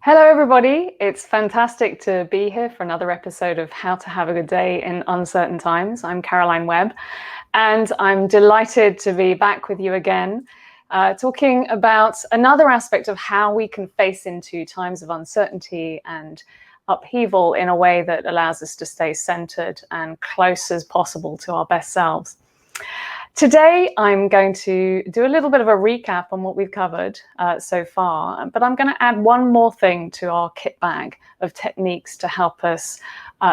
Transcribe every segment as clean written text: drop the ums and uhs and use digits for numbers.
Hello, everybody. It's fantastic to be here for another episode of How to Have a Good Day in Uncertain Times. I'm Caroline Webb, and I'm delighted to be back with you again, talking about another aspect of how we can face into times of uncertainty and upheaval in a way that allows us to stay centered and close as possible to our best selves. Today, I'm going to do a little bit of a recap on what we've covered so far, but I'm going to add one more thing to our kit bag of techniques to help us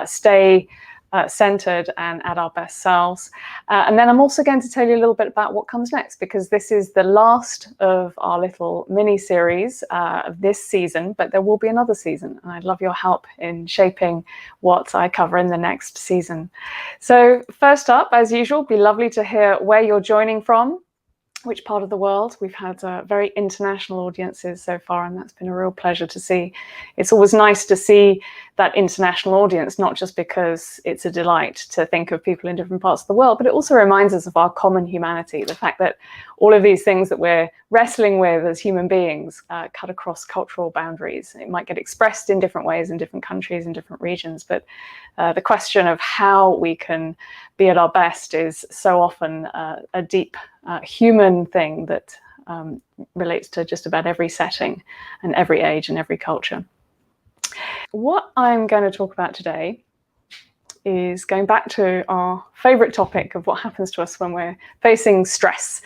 stay centered and at our best selves. And then I'm also going to tell you a little bit about what comes next, because this is the last of our little mini series of this season, but there will be another season, and I'd love your help in shaping what I cover in the next season. So first up, as usual, be lovely to hear where you're joining from, which part of the world. We've had very international audiences so far, and that's been a real pleasure to see. It's always nice to see that international audience, not just because it's a delight to think of people in different parts of the world, but it also reminds us of our common humanity, the fact that all of these things that we're wrestling with as human beings cut across cultural boundaries. It might get expressed in different ways in different countries and different regions, but the question of how we can be at our best is so often a deep human thing that relates to just about every setting and every age and every culture. What I'm going to talk about today is going back to our favorite topic of what happens to us when we're facing stress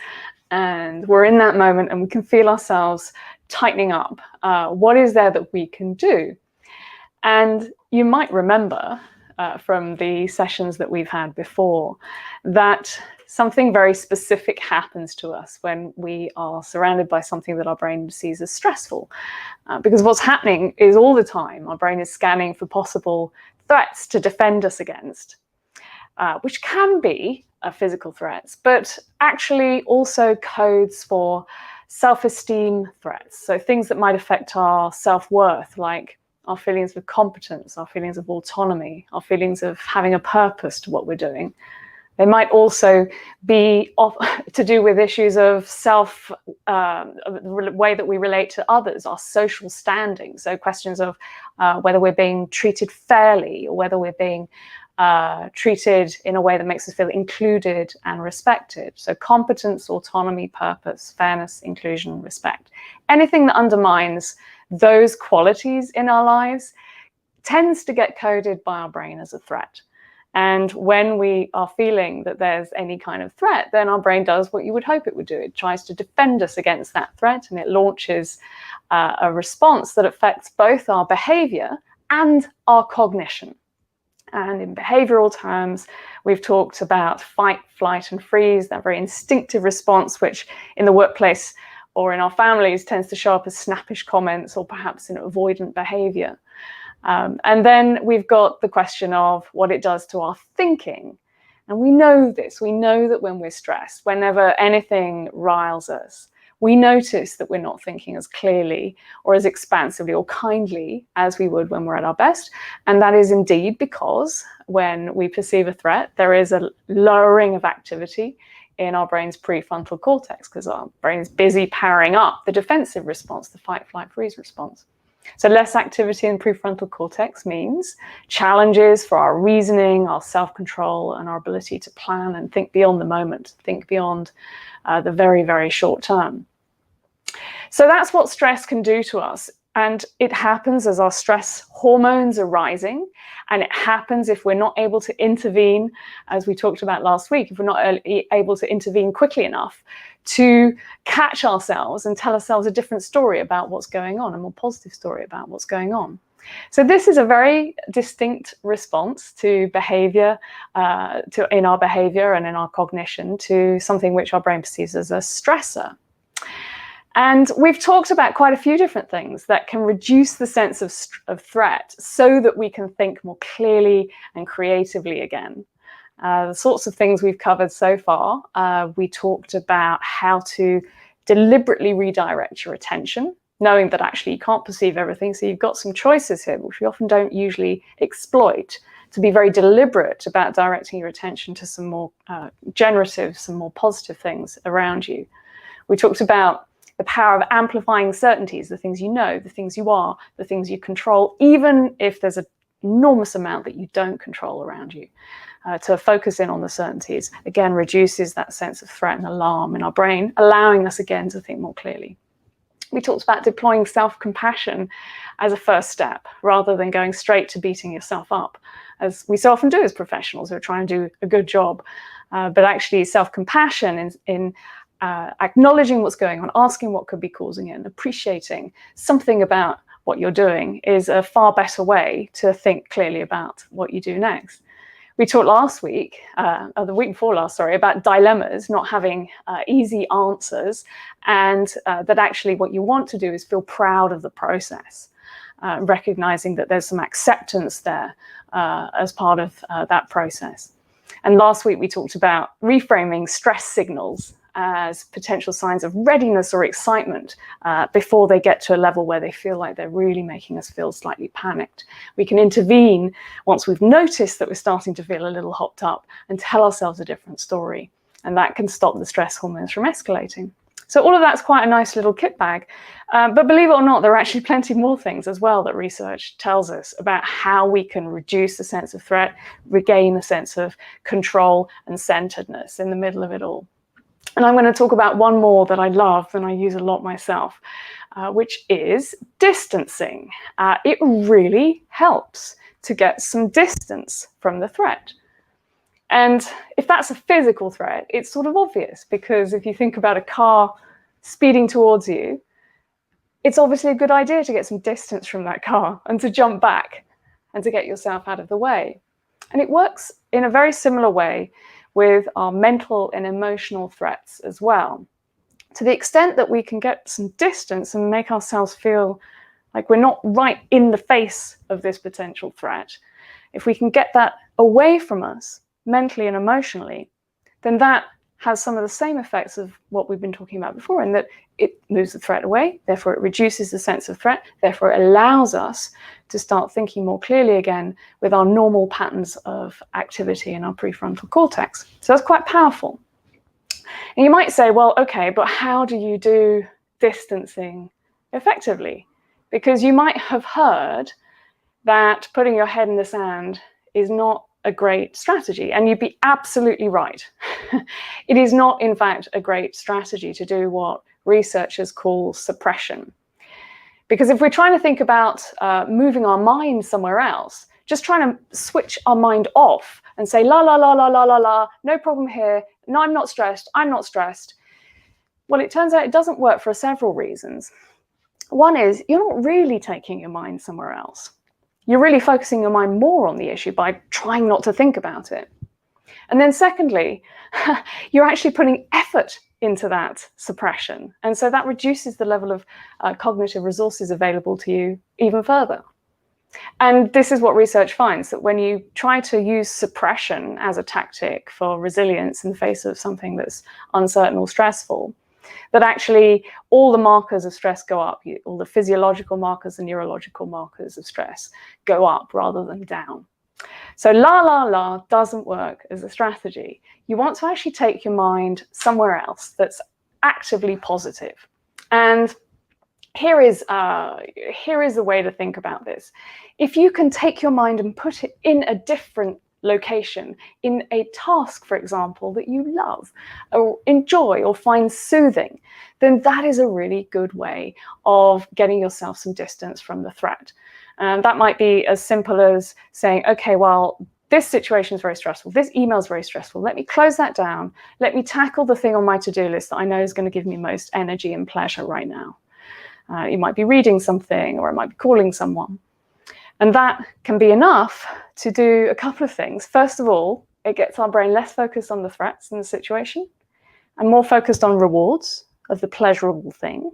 and we're in that moment and we can feel ourselves tightening up. What is there that we can do? And you might remember from the sessions that we've had before that something very specific happens to us when we are surrounded by something that our brain sees as stressful. Because what's happening is all the time our brain is scanning for possible threats to defend us against, which can be physical threats, but actually also codes for self-esteem threats. So things that might affect our self-worth, like our feelings of competence, our feelings of autonomy, our feelings of having a purpose to what we're doing. They might also be to do with issues of the way that we relate to others, our social standing. So questions of whether we're being treated fairly or whether we're being treated in a way that makes us feel included and respected. So competence, autonomy, purpose, fairness, inclusion, respect. Anything that undermines those qualities in our lives tends to get coded by our brain as a threat. And when we are feeling that there's any kind of threat, then our brain does what you would hope it would do. It tries to defend us against that threat, and it launches a response that affects both our behavior and our cognition. And in behavioral terms, we've talked about fight, flight, and freeze, that very instinctive response, which in the workplace or in our families tends to show up as snappish comments or perhaps an avoidant behavior. And then we've got the question of what it does to our thinking. And we know this. We know that when we're stressed, whenever anything riles us, we notice that we're not thinking as clearly or as expansively or kindly as we would when we're at our best. And that is indeed because when we perceive a threat, there is a lowering of activity in our brain's prefrontal cortex, because our brain is busy powering up the defensive response, the fight, flight, freeze response. So less activity in prefrontal cortex means challenges for our reasoning, our self-control, and our ability to plan and think beyond the moment, think beyond the very, very short term. So that's what stress can do to us. And it happens as our stress hormones are rising. And it happens if we're not able to intervene, as we talked about last week, if we're not able to intervene quickly enough to catch ourselves and tell ourselves a different story about what's going on, a more positive story about what's going on. So this is a very distinct response to behavior, in our behavior and in our cognition, to something which our brain perceives as a stressor. And we've talked about quite a few different things that can reduce the sense of threat so that we can think more clearly and creatively again. The sorts of things we've covered so far, we talked about how to deliberately redirect your attention, knowing that actually you can't perceive everything. So you've got some choices here, which we often don't usually exploit, to be very deliberate about directing your attention to some more generative, some more positive things around you. We talked about the power of amplifying certainties, the things you know, the things you are, the things you control, even if there's an enormous amount that you don't control around you. To focus in on the certainties, again, reduces that sense of threat and alarm in our brain, allowing us again to think more clearly. We talked about deploying self-compassion as a first step, rather than going straight to beating yourself up, as we so often do as professionals who are trying to do a good job. But actually self-compassion in acknowledging what's going on, asking what could be causing it, and appreciating something about what you're doing is a far better way to think clearly about what you do next. We talked last week, or the week before last, sorry, about dilemmas, not having easy answers, and that actually what you want to do is feel proud of the process, recognizing that there's some acceptance there as part of that process. And last week we talked about reframing stress signals as potential signs of readiness or excitement before they get to a level where they feel like they're really making us feel slightly panicked. We can intervene once we've noticed that we're starting to feel a little hopped up and tell ourselves a different story. And that can stop the stress hormones from escalating. So all of that's quite a nice little kit bag. But believe it or not, there are actually plenty more things as well that research tells us about how we can reduce the sense of threat, regain a sense of control and centeredness in the middle of it all. And I'm going to talk about one more that I love and I use a lot myself, which is distancing. It really helps to get some distance from the threat. And if that's a physical threat, it's sort of obvious, because if you think about a car speeding towards you, it's obviously a good idea to get some distance from that car and to jump back and to get yourself out of the way. And it works in a very similar way with our mental and emotional threats as well. To the extent that we can get some distance and make ourselves feel like we're not right in the face of this potential threat, if we can get that away from us mentally and emotionally, then that has some of the same effects of what we've been talking about before, in that it moves the threat away, therefore it reduces the sense of threat, therefore it allows us to start thinking more clearly again with our normal patterns of activity in our prefrontal cortex. So that's quite powerful. And you might say, well, okay, but how do you do distancing effectively? Because you might have heard that putting your head in the sand is not a great strategy, and you'd be absolutely right. It is not, in fact, a great strategy to do what researchers call suppression. Because if we're trying to think about moving our mind somewhere else, just trying to switch our mind off and say, la, la, la, la, la, la, la, no problem here, no, I'm not stressed, well, it turns out it doesn't work for several reasons. One is you're not really taking your mind somewhere else. You're really focusing your mind more on the issue by trying not to think about it. And then secondly, you're actually putting effort into that suppression. And so that reduces the level of cognitive resources available to you even further. And this is what research finds, that when you try to use suppression as a tactic for resilience in the face of something that's uncertain or stressful, that actually all the markers of stress go up, all the physiological markers and neurological markers of stress go up rather than down. So la, la, la doesn't work as a strategy. You want to actually take your mind somewhere else that's actively positive. And here is a way to think about this. If you can take your mind and put it in a different location, in a task, for example, that you love or enjoy or find soothing, then that is a really good way of getting yourself some distance from the threat. And that might be as simple as saying, okay, well, this situation is very stressful. This email is very stressful. Let me close that down. Let me tackle the thing on my to-do list that I know is going to give me most energy and pleasure right now. You might be reading something, or it might be calling someone. And that can be enough to do a couple of things. First of all, it gets our brain less focused on the threats in the situation and more focused on rewards of the pleasurable thing,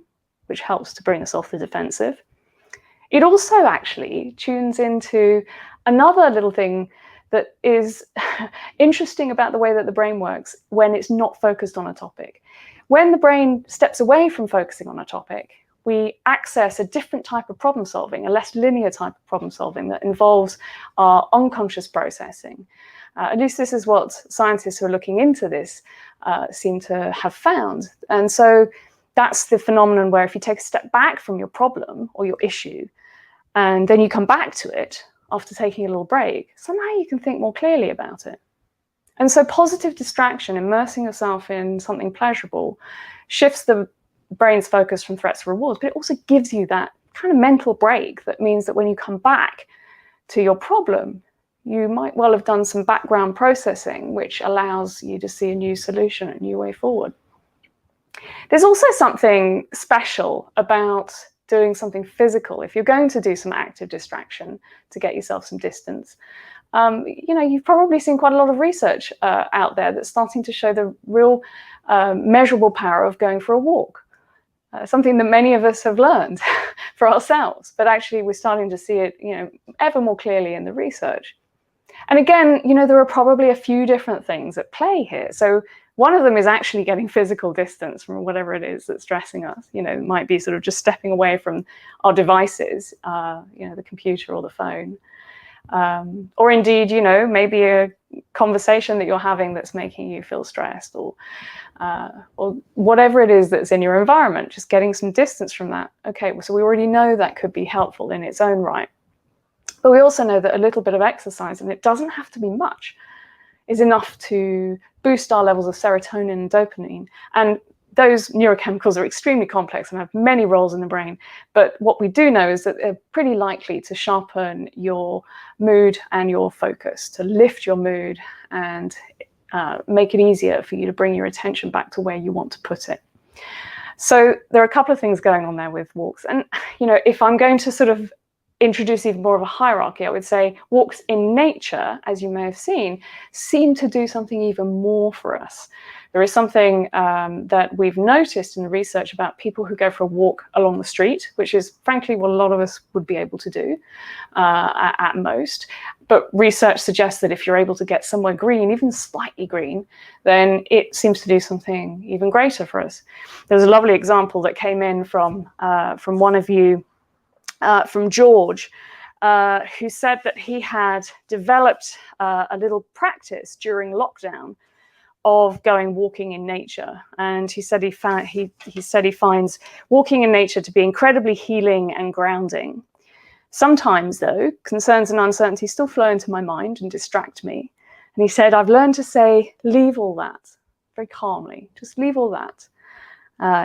which helps to bring us off the defensive. It also actually tunes into another little thing that is interesting about the way that the brain works when it's not focused on a topic. When the brain steps away from focusing on a topic, we access a different type of problem solving, a less linear type of problem solving that involves our unconscious processing. At least this is what scientists who are looking into this seem to have found. And so That's the phenomenon where if you take a step back from your problem or your issue, and then you come back to it after taking a little break, somehow you can think more clearly about it. And so positive distraction, immersing yourself in something pleasurable, shifts the brain's focus from threats to rewards, but it also gives you that kind of mental break that means that when you come back to your problem, you might well have done some background processing, which allows you to see a new solution, a new way forward. There's also something special about doing something physical. If you're going to do some active distraction to get yourself some distance, you've probably seen quite a lot of research out there that's starting to show the real measurable power of going for a walk. Something that many of us have learned for ourselves, but actually we're starting to see it, ever more clearly in the research. And again, there are probably a few different things at play here. So one of them is actually getting physical distance from whatever it is that's stressing us. It might be sort of just stepping away from our devices, the computer or the phone. Or indeed, maybe a conversation that you're having that's making you feel stressed, or whatever it is that's in your environment, just getting some distance from that. Okay, so we already know that could be helpful in its own right. But we also know that a little bit of exercise, and it doesn't have to be much, is enough to boost our levels of serotonin and dopamine. And those neurochemicals are extremely complex and have many roles in the brain. But what we do know is that they're pretty likely to sharpen your mood and your focus, to lift your mood and make it easier for you to bring your attention back to where you want to put it. So there are a couple of things going on there with walks. And, if I'm going to sort of introduce even more of a hierarchy, I would say walks in nature, as you may have seen, seem to do something even more for us. There is something that we've noticed in the research about people who go for a walk along the street, which is frankly what a lot of us would be able to do at most. But research suggests that if you're able to get somewhere green, even slightly green, then it seems to do something even greater for us. There's a lovely example that came in from one of you, from George, who said that he had developed a little practice during lockdown of going walking in nature. And he said he finds walking in nature to be incredibly healing and grounding. Sometimes, though, concerns and uncertainty still flow into my mind and distract me. And he said, I've learned to say, leave all that, very calmly, just leave all that.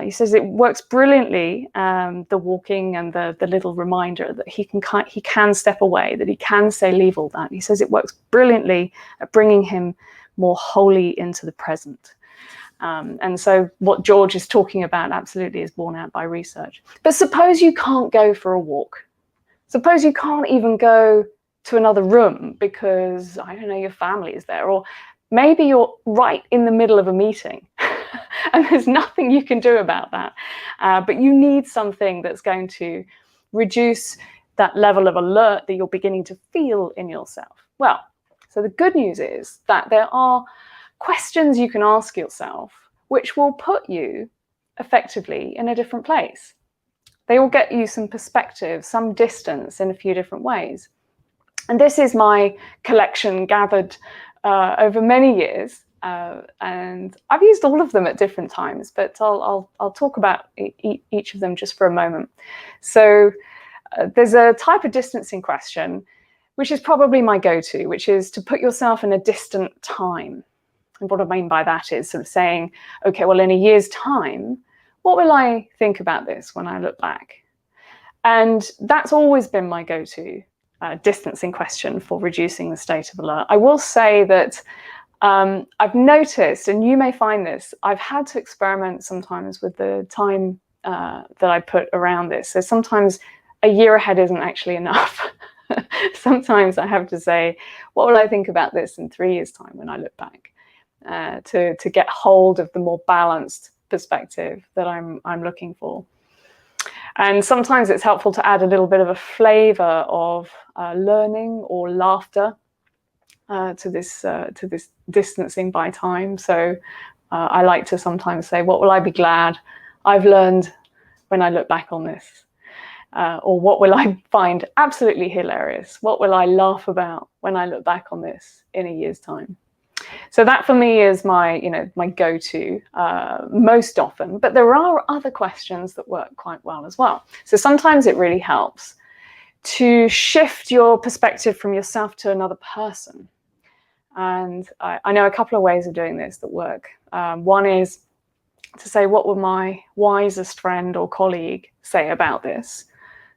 He says it works brilliantly, the walking and the little reminder that he can step away, that he can say, leave all that. He says it works brilliantly at bringing him more wholly into the present. And so what George is talking about absolutely is borne out by research. But suppose you can't go for a walk. Suppose you can't even go to another room because, I don't know, your family is there, or maybe you're right in the middle of a meeting and there's nothing you can do about that. But you need something that's going to reduce that level of alert that you're beginning to feel in yourself. Well, so the good news is that there are questions you can ask yourself which will put you effectively in a different place. They will get you some perspective, some distance in a few different ways. And this is my collection gathered over many years. And I've used all of them at different times, but I'll talk about each of them just for a moment. So there's a type of distancing question, which is probably my go-to, which is to put yourself in a distant time. And what I mean by that is sort of saying, okay, well, in a year's time, what will I think about this when I look back? And that's always been my go-to distancing question for reducing the state of alert. I will say that I've noticed, and you may find this, I've had to experiment sometimes with the time that I put around this. So sometimes a year ahead isn't actually enough. Sometimes I have to say, what will I think about this in 3 years' time when I look back, to get hold of the more balanced perspective that I'm looking for. And sometimes it's helpful to add a little bit of a flavor of learning or laughter to this distancing by time. So I like to sometimes say, what will I be glad I've learned when I look back on this? Or what will I find absolutely hilarious? What will I laugh about when I look back on this in a year's time? So that for me is my, my go-to most often. But there are other questions that work quite well as well. So sometimes it really helps to shift your perspective from yourself to another person. And I know a couple of ways of doing this that work. One is to say, what would my wisest friend or colleague say about this?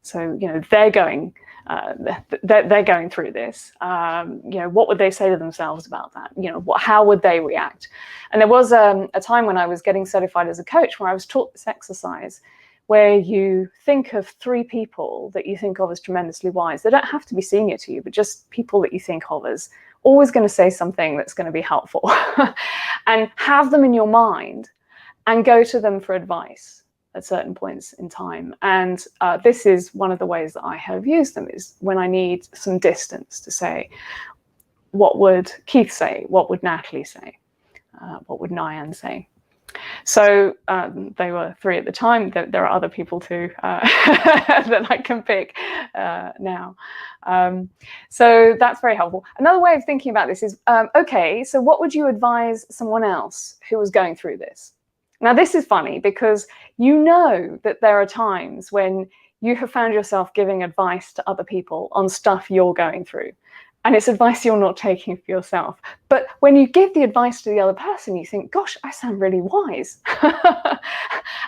So, they're going through this. What would they say to themselves about that? How would they react? And there was a time when I was getting certified as a coach where I was taught this exercise where you think of 3 people that you think of as tremendously wise. They don't have to be senior to you, but just people that you think of as always going to say something that's going to be helpful. And have them in your mind and go to them for advice at certain points in time. And this is one of the ways that I have used them, is when I need some distance to say, what would Keith say? What would Natalie say? What would Nyan say? So they were 3 at the time. There are other people too that I can pick now. So that's very helpful. Another way of thinking about this is, okay, so what would you advise someone else who was going through this? Now, this is funny because you know that there are times when you have found yourself giving advice to other people on stuff you're going through. And it's advice you're not taking for yourself. But when you give the advice to the other person, you think, gosh, I sound really wise.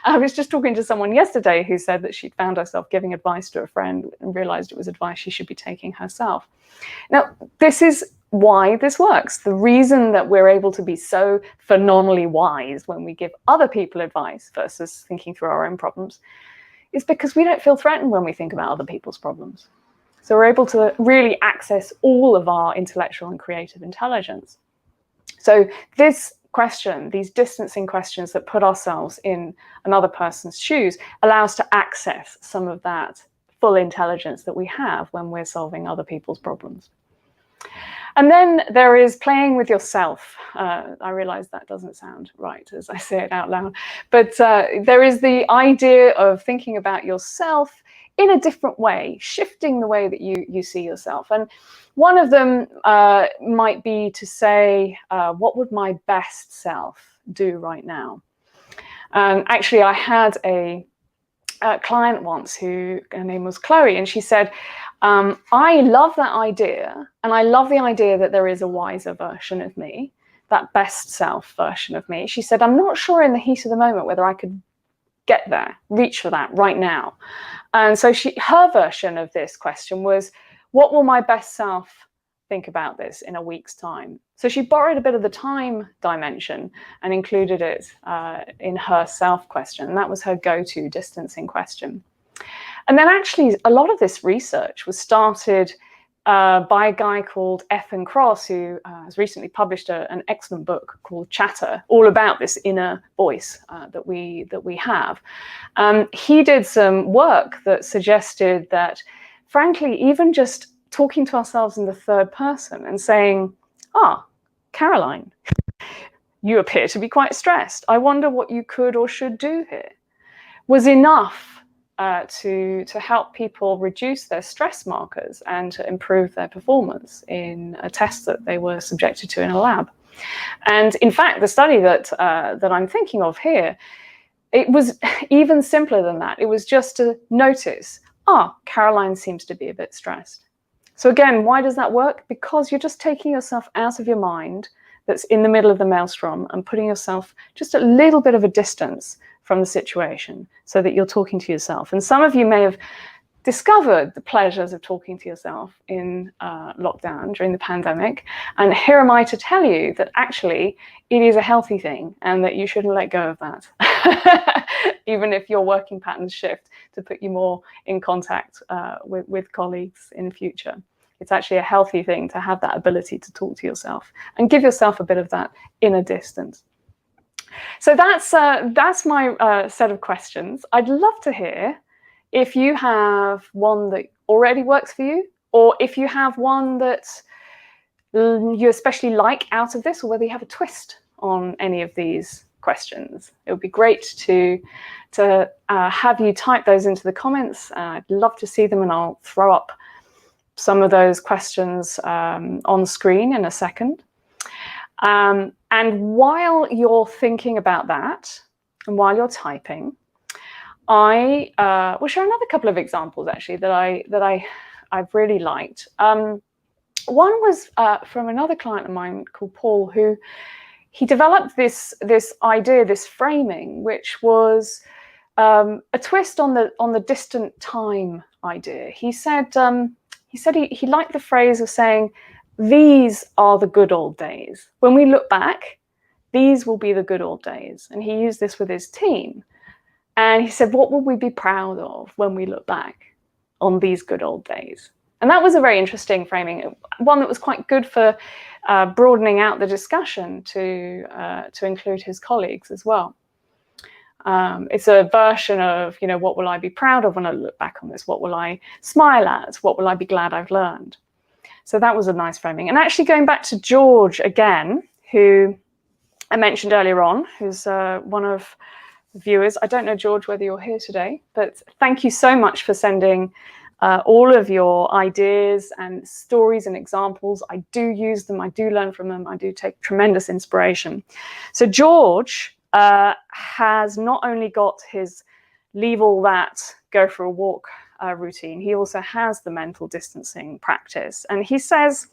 I was just talking to someone yesterday who said that she'd found herself giving advice to a friend and realized it was advice she should be taking herself. Now, this is why this works. The reason that we're able to be so phenomenally wise when we give other people advice versus thinking through our own problems is because we don't feel threatened when we think about other people's problems. So we're able to really access all of our intellectual and creative intelligence. So this question, these distancing questions that put ourselves in another person's shoes, allow us to access some of that full intelligence that we have when we're solving other people's problems. And then there is playing with yourself. I realize that doesn't sound right as I say it out loud, but there is the idea of thinking about yourself in a different way, shifting the way that you see yourself. And one of them might be to say, what would my best self do right now? Actually, I had a client once her name was Chloe, and she said, I love that idea, and I love the idea that there is a wiser version of me, that best self version of me. She said, I'm not sure in the heat of the moment whether I could get there, reach for that right now. And so her version of this question was, what will my best self think about this in a week's time? So she borrowed a bit of the time dimension and included it in her self question. And that was her go-to distancing question. And then actually a lot of this research was started by a guy called Ethan Cross, who has recently published an excellent book called Chatter, all about this inner voice that we have. He did some work that suggested that, frankly, even just talking to ourselves in the third person and saying, Caroline, you appear to be quite stressed. I wonder what you could or should do here, was enough to help people reduce their stress markers and to improve their performance in a test that they were subjected to in a lab. And in fact, the study that I'm thinking of here, it was even simpler than that. It was just to notice, Caroline seems to be a bit stressed. So again, why does that work? Because you're just taking yourself out of your mind that's in the middle of the maelstrom and putting yourself just a little bit of a distance from the situation so that you're talking to yourself. And some of you may have discovered the pleasures of talking to yourself in lockdown during the pandemic. And here am I to tell you that actually it is a healthy thing and that you shouldn't let go of that, even if your working patterns shift to put you more in contact with colleagues in the future. It's actually a healthy thing to have that ability to talk to yourself and give yourself a bit of that inner distance. So that's my set of questions. I'd love to hear if you have one that already works for you, or if you have one that you especially like out of this, or whether you have a twist on any of these questions. It would be great to have you type those into the comments. I'd love to see them, and I'll throw up some of those questions on screen in a second. And while you're thinking about that, and while you're typing, I will share another couple of examples actually that I've really liked. One was from another client of mine called Paul, who he developed this idea, this framing, which was a twist on the distant time idea. He said he liked the phrase of saying, "These are the good old days. When we look back, these will be the good old days." And he used this with his team. And he said, "What will we be proud of when we look back on these good old days?" And that was a very interesting framing, one that was quite good for broadening out the discussion to include his colleagues as well. It's a version of, what will I be proud of when I look back on this? What will I smile at? What will I be glad I've learned? So that was a nice framing. And actually going back to George again, who I mentioned earlier on, who's one of the viewers. I don't know, George, whether you're here today, but thank you so much for sending all of your ideas and stories and examples. I do use them. I do learn from them. I do take tremendous inspiration. So George has not only got his leave all that, go for a walk routine, he also has the mental distancing practice. And he says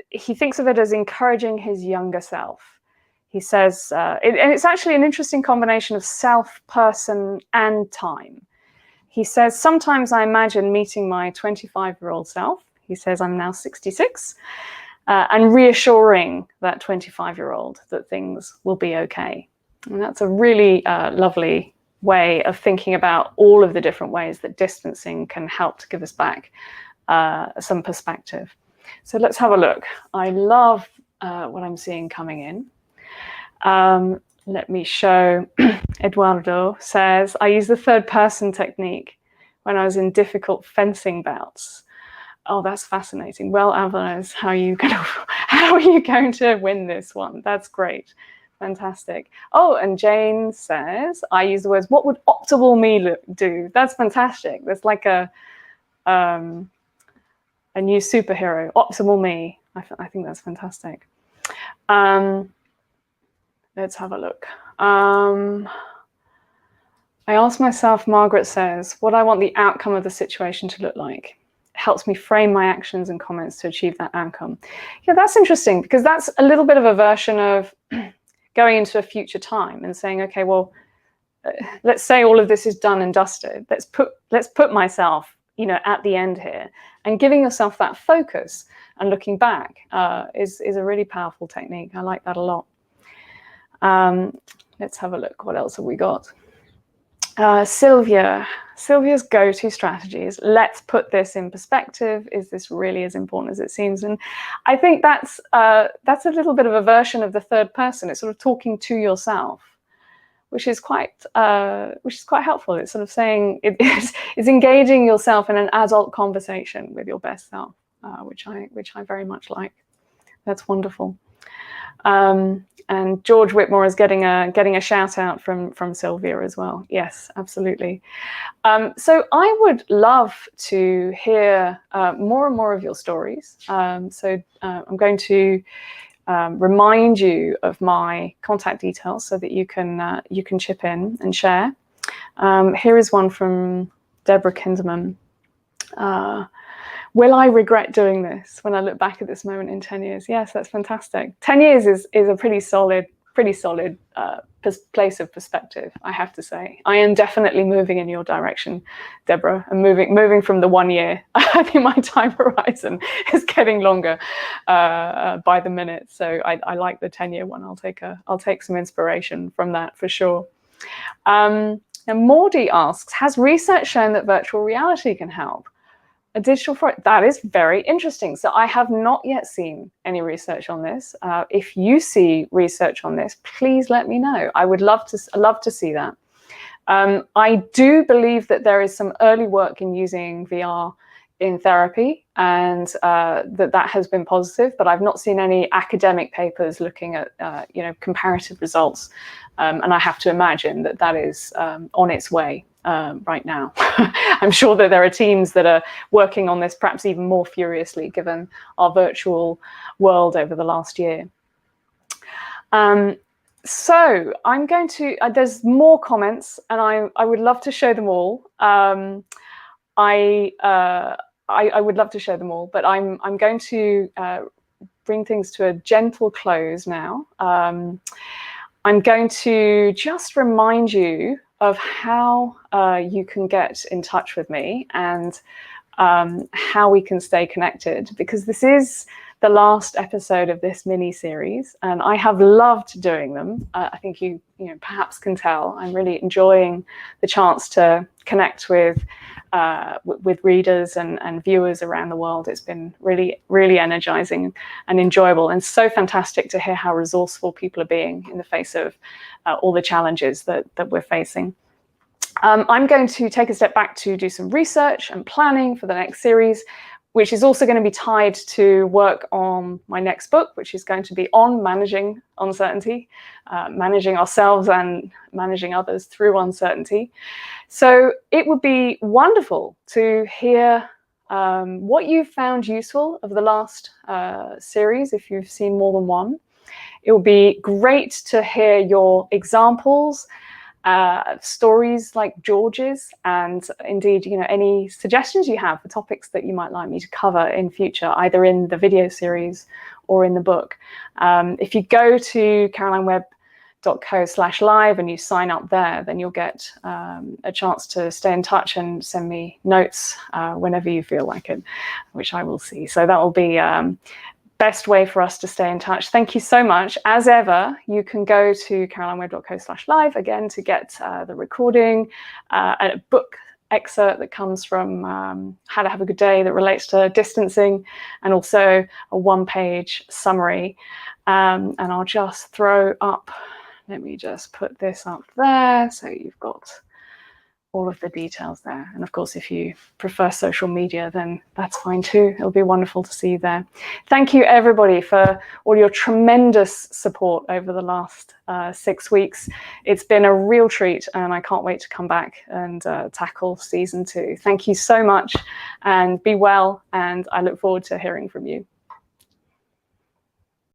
he thinks of it as encouraging his younger self. He says, and it's actually an interesting combination of self, person, and time. He says, sometimes I imagine meeting my 25-year-old self. He says, I'm now 66, and reassuring that 25-year-old that things will be okay. And that's a really lovely way of thinking about all of the different ways that distancing can help to give us back some perspective. So let's have a look. I love what I'm seeing coming in. Let me show. Eduardo says, I use the third person technique when I was in difficult fencing bouts. Oh, that's fascinating. Well, Avalos, how are you going to win this one? That's great. Fantastic. Oh, and Jane says, I use the words, what would optimal me do? That's fantastic. That's like a new superhero, optimal me. I think that's fantastic. Let's have a look. I ask myself, Margaret says, what I want the outcome of the situation to look like. It helps me frame my actions and comments to achieve that outcome. Yeah, that's interesting, because that's a little bit of a version of going into a future time and saying, okay, well, let's say all of this is done and dusted. Let's put myself, at the end here, and giving yourself that focus and looking back is a really powerful technique. I like that a lot. Let's have a look. What else have we got? Sylvia's go-to strategy is, let's put this in perspective. Is this really as important as it seems? And I think that's a little bit of a version of the third person. It's sort of talking to yourself, which is quite helpful. It's sort of saying it's engaging yourself in an adult conversation with your best self, which I very much like. That's wonderful. And George Whitmore is getting a shout out from Sylvia as well. Yes, absolutely. So I would love to hear more and more of your stories. So I'm going to remind you of my contact details so that you can chip in and share. Here is one from Deborah Kinderman. Will I regret doing this when I look back at this moment in 10 years? Yes, that's fantastic. 10 years is a pretty solid place of perspective, I have to say. I am definitely moving in your direction, Deborah, and moving from the 1 year. I think my time horizon is getting longer by the minute. So I like the 10-year one. I'll take some inspiration from that for sure. And Mordy asks, has research shown that virtual reality can help? A digital forest, that is very interesting. So I have not yet seen any research on this. If you see research on this, please let me know. I would love to see that. I do believe that there is some early work in using VR in therapy, and that has been positive, but I've not seen any academic papers looking at comparative results. And I have to imagine that is on its way right now. I'm sure that there are teams that are working on this perhaps even more furiously given our virtual world over the last year. So I'm going to, there's more comments and I would love to show them all. I would love to show them all, but I'm going to bring things to a gentle close now. I'm going to just remind you of how you can get in touch with me and how we can stay connected, because this is the last episode of this mini series and I have loved doing them. I think you perhaps can tell I'm really enjoying the chance to connect with readers and viewers around the world. It's been really, really energizing and enjoyable, and so fantastic to hear how resourceful people are being in the face of all the challenges that we're facing. I'm going to take a step back to do some research and planning for the next series, which is also going to be tied to work on my next book, which is going to be on managing uncertainty, managing ourselves and managing others through uncertainty. So it would be wonderful to hear what you found useful of the last series, if you've seen more than one. It would be great to hear your examples, stories like George's, and indeed, any suggestions you have for topics that you might like me to cover in future, either in the video series or in the book. If you go to carolinewebb.co/live and you sign up there, then you'll get a chance to stay in touch and send me notes whenever you feel like it, which I will see. So that will be best way for us to stay in touch. Thank you so much. As ever, you can go to carolinewebb.co/live again to get the recording, a book excerpt that comes from How to Have a Good Day that relates to distancing, and also a one-page summary. And I'll just throw up, let me just put this up there so you've got all of the details there. And of course, if you prefer social media, then that's fine too. It'll be wonderful to see you there. Thank you everybody for all your tremendous support over the last 6 weeks. It's been a real treat and I can't wait to come back and tackle season 2. Thank you so much and be well, and I look forward to hearing from you.